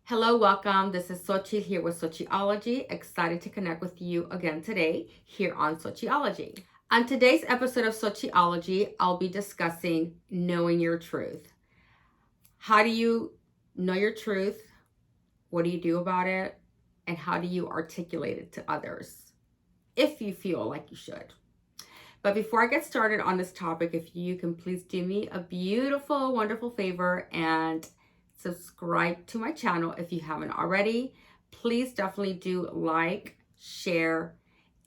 Hello, welcome. This is Sochi here with Sociology. Excited to connect with you again today here on Sociology. On today's episode of Sociology, I'll be discussing knowing your truth. How do you know your truth? What do you do about it? And how do you articulate it to others if you feel like you should? But before I get started on this topic, if you can please do me a beautiful, wonderful favor and subscribe to my channel if you haven't already. Please definitely do like, share,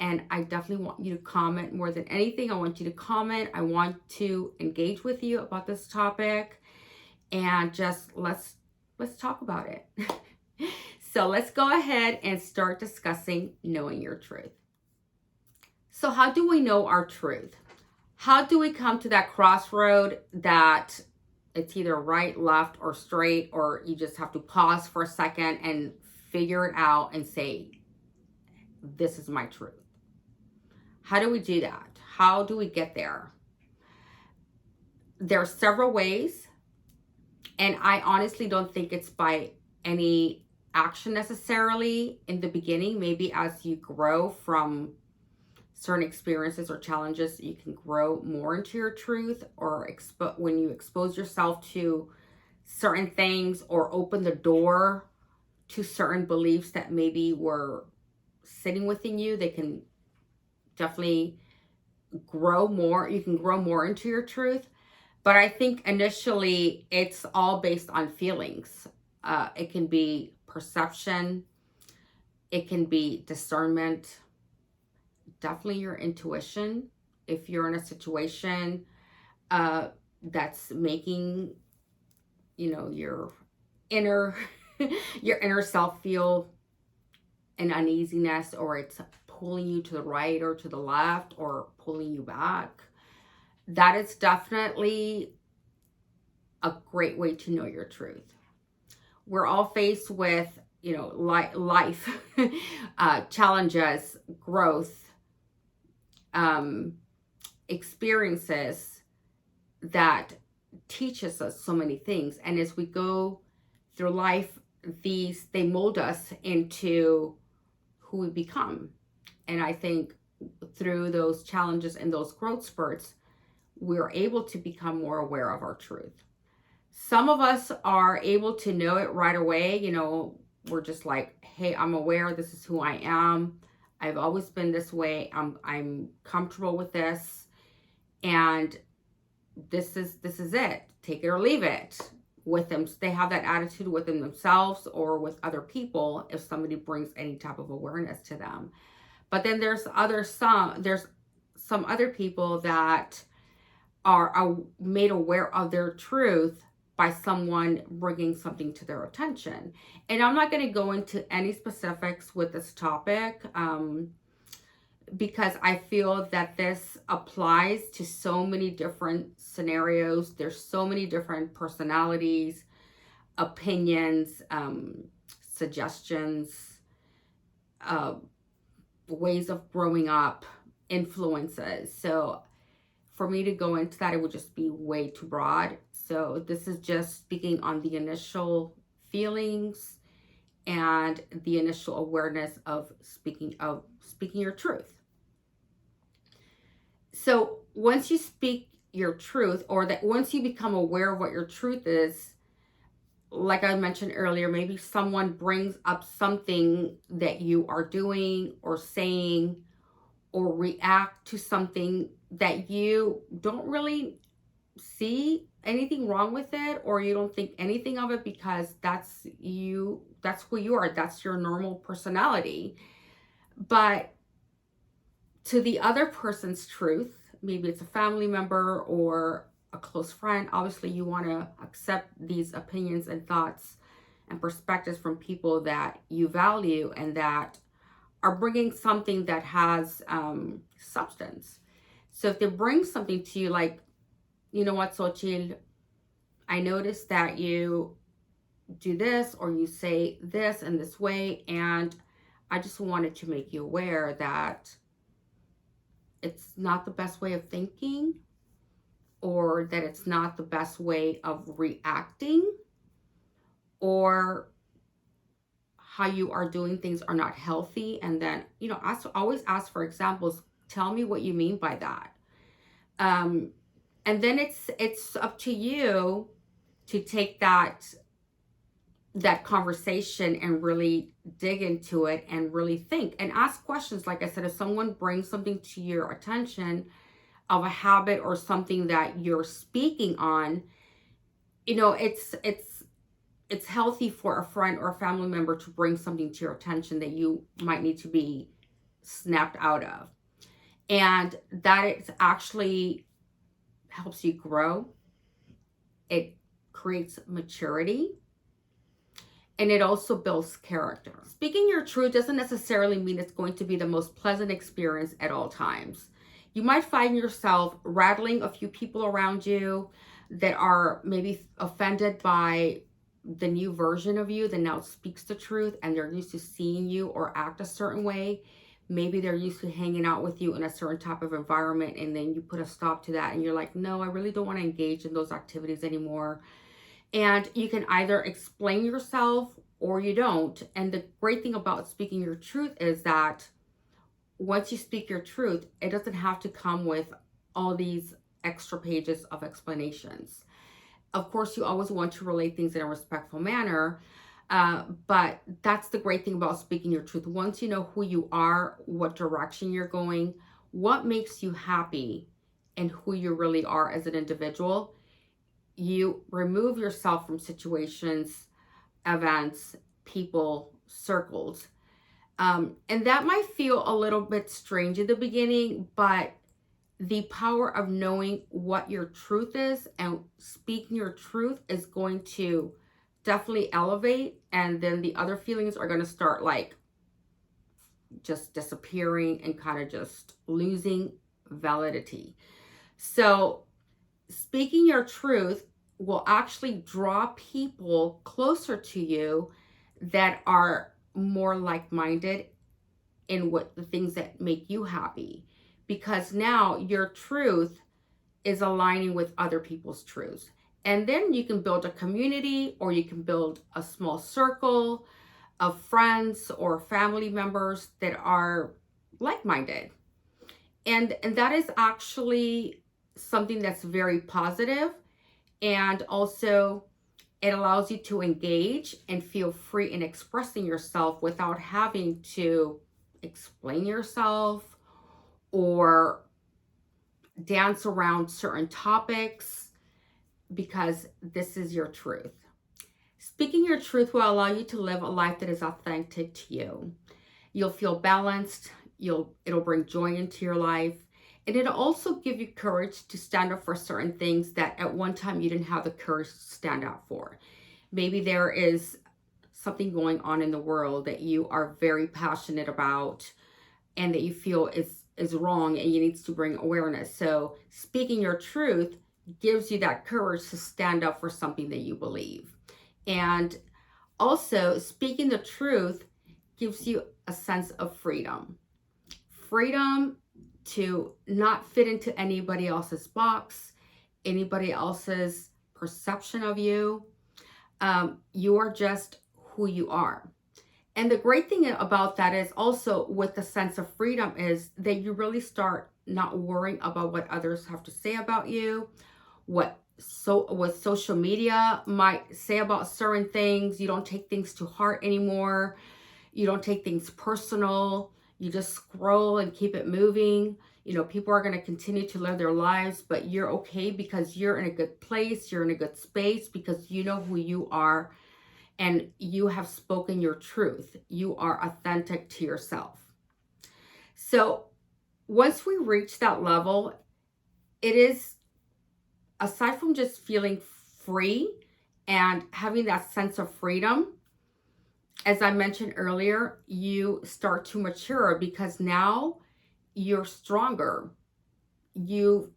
and I definitely want you to comment more than anything. I want you to comment. I want to engage with you about this topic and just let's talk about it. So let's go ahead and start discussing knowing your truth. So how do we know our truth? How do we come to that crossroad that it's either right, left, or straight, or you just have to pause for a second and figure it out and say, this is my truth? How do we do that? How do we get there? There are several ways, and I honestly don't think it's by any action necessarily in the beginning. Maybe as you grow from certain experiences or challenges, you can grow more into your truth, or when you expose yourself to certain things or open the door to certain beliefs that maybe were sitting within you, they can definitely grow more. You can grow more into your truth. But I think initially it's all based on feelings. It can be perception, it can be discernment, definitely your intuition. If you're in a situation that's making your inner your inner self feel an uneasiness, or it's pulling you to the right or to the left or pulling you back, that is definitely a great way to know your truth. We're all faced with life challenges, growth, experiences that teaches us so many things. And as we go through life, they mold us into who we become. And I think through those challenges and those growth spurts, we're able to become more aware of our truth. Some of us are able to know it right away. We're just like, hey, I'm aware, this is who I am. I've always been this way. I'm comfortable with this, and this is it. Take it or leave it. With them, they have that attitude within themselves or with other people if somebody brings any type of awareness to them. But then there's some other people that are made aware of their truth by someone bringing something to their attention. And I'm not going to go into any specifics with this topic because I feel that this applies to so many different scenarios. There's so many different personalities, opinions, suggestions, ways of growing up, influences. So for me to go into that, it would just be way too broad. So this is just speaking on the initial feelings and the initial awareness of speaking your truth. So once you speak your truth, or that once you become aware of what your truth is, like I mentioned earlier, maybe someone brings up something that you are doing or saying, or react to something that you don't really see anything wrong with it, or you don't think anything of it because that's who you are, that's your normal personality. But to the other person's truth, maybe it's a family member or a close friend, obviously you want to accept these opinions and thoughts and perspectives from people that you value and that are bringing something that has substance. So if they bring something to you like, you know what, Xochitl, I noticed that you do this or you say this in this way, and I just wanted to make you aware that it's not the best way of thinking, or that it's not the best way of reacting, or how you are doing things are not healthy, and then, always ask for examples. Tell me what you mean by that. Um, and then it's up to you to take that conversation and really dig into it and really think and ask questions. Like I said, if someone brings something to your attention of a habit or something that you're speaking on, it's healthy for a friend or a family member to bring something to your attention that you might need to be snapped out of. And that it actually helps you grow. It creates maturity. And it also builds character. Speaking your truth doesn't necessarily mean it's going to be the most pleasant experience at all times. You might find yourself rattling a few people around you that are maybe offended by the new version of you that now speaks the truth, and they're used to seeing you or act a certain way. Maybe they're used to hanging out with you in a certain type of environment, and then you put a stop to that and you're like, no, I really don't want to engage in those activities anymore. And you can either explain yourself or you don't. And the great thing about speaking your truth is that once you speak your truth, it doesn't have to come with all these extra pages of explanations. Of course, you always want to relate things in a respectful manner, but that's the great thing about speaking your truth. Once you know who you are, what direction you're going, what makes you happy, and who you really are as an individual, you remove yourself from situations, events, people, circles. And that might feel a little bit strange in the beginning, but the power of knowing what your truth is and speaking your truth is going to definitely elevate. And then the other feelings are going to start like just disappearing and kind of just losing validity. So speaking your truth will actually draw people closer to you that are more like-minded in what the things that make you happy, because now your truth is aligning with other people's truths. And then you can build a community, or you can build a small circle of friends or family members that are like-minded. And that is actually something that's very positive. And also it allows you to engage and feel free in expressing yourself without having to explain yourself or dance around certain topics, because this is your truth. Speaking your truth will allow you to live a life that is authentic to you. You'll feel balanced. It'll bring joy into your life. And it'll also give you courage to stand up for certain things that at one time you didn't have the courage to stand up for. Maybe there is something going on in the world that you are very passionate about and that you feel is wrong, and you need to bring awareness. So speaking your truth gives you that courage to stand up for something that you believe. And also speaking the truth gives you a sense of freedom. Freedom to not fit into anybody else's box, anybody else's perception of you. You are just who you are. And the great thing about that is also with the sense of freedom is that you really start not worrying about what others have to say about you, what social media might say about certain things. You don't take things to heart anymore. You don't take things personal. You just scroll and keep it moving. People are going to continue to live their lives, but you're okay because you're in a good place. You're in a good space because you know who you are and you have spoken your truth. You are authentic to yourself. So once we reach that level, it is, aside from just feeling free and having that sense of freedom, as I mentioned earlier, you start to mature because now you're stronger. You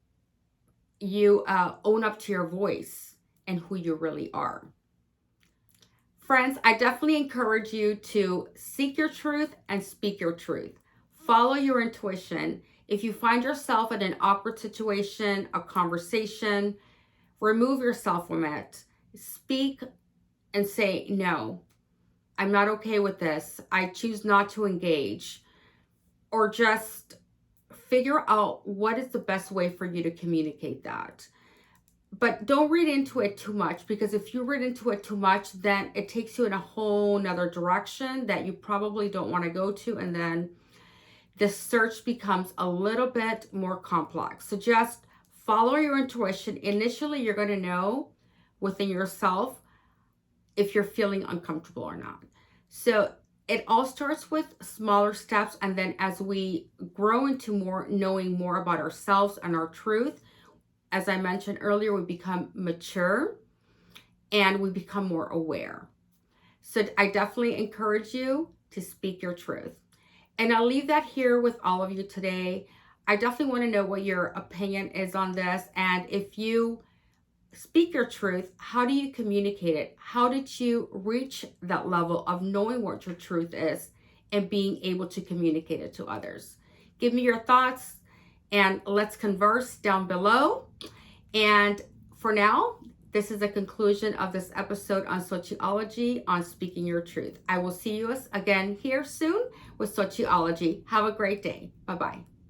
own up to your voice and who you really are. Friends, I definitely encourage you to seek your truth and speak your truth. Follow your intuition. If you find yourself in an awkward situation, a conversation, remove yourself from it. Speak and say, no, I'm not okay with this. I choose not to engage. Or just figure out what is the best way for you to communicate that. But don't read into it too much, because if you read into it too much, then it takes you in a whole nother direction that you probably don't want to go to. And then the search becomes a little bit more complex. So just follow your intuition. Initially, you're going to know within yourself if you're feeling uncomfortable or not. So it all starts with smaller steps. And then as we grow into more knowing more about ourselves and our truth, as I mentioned earlier, we become mature and we become more aware. So I definitely encourage you to speak your truth. And I'll leave that here with all of you today. I definitely want to know what your opinion is on this. And if you speak your truth, how do you communicate it? How did you reach that level of knowing what your truth is and being able to communicate it to others? Give me your thoughts and let's converse down below. And for now, this is the conclusion of this episode on Sociology, on Speaking Your Truth. I will see you again here soon with Sociology. Have a great day. Bye-bye.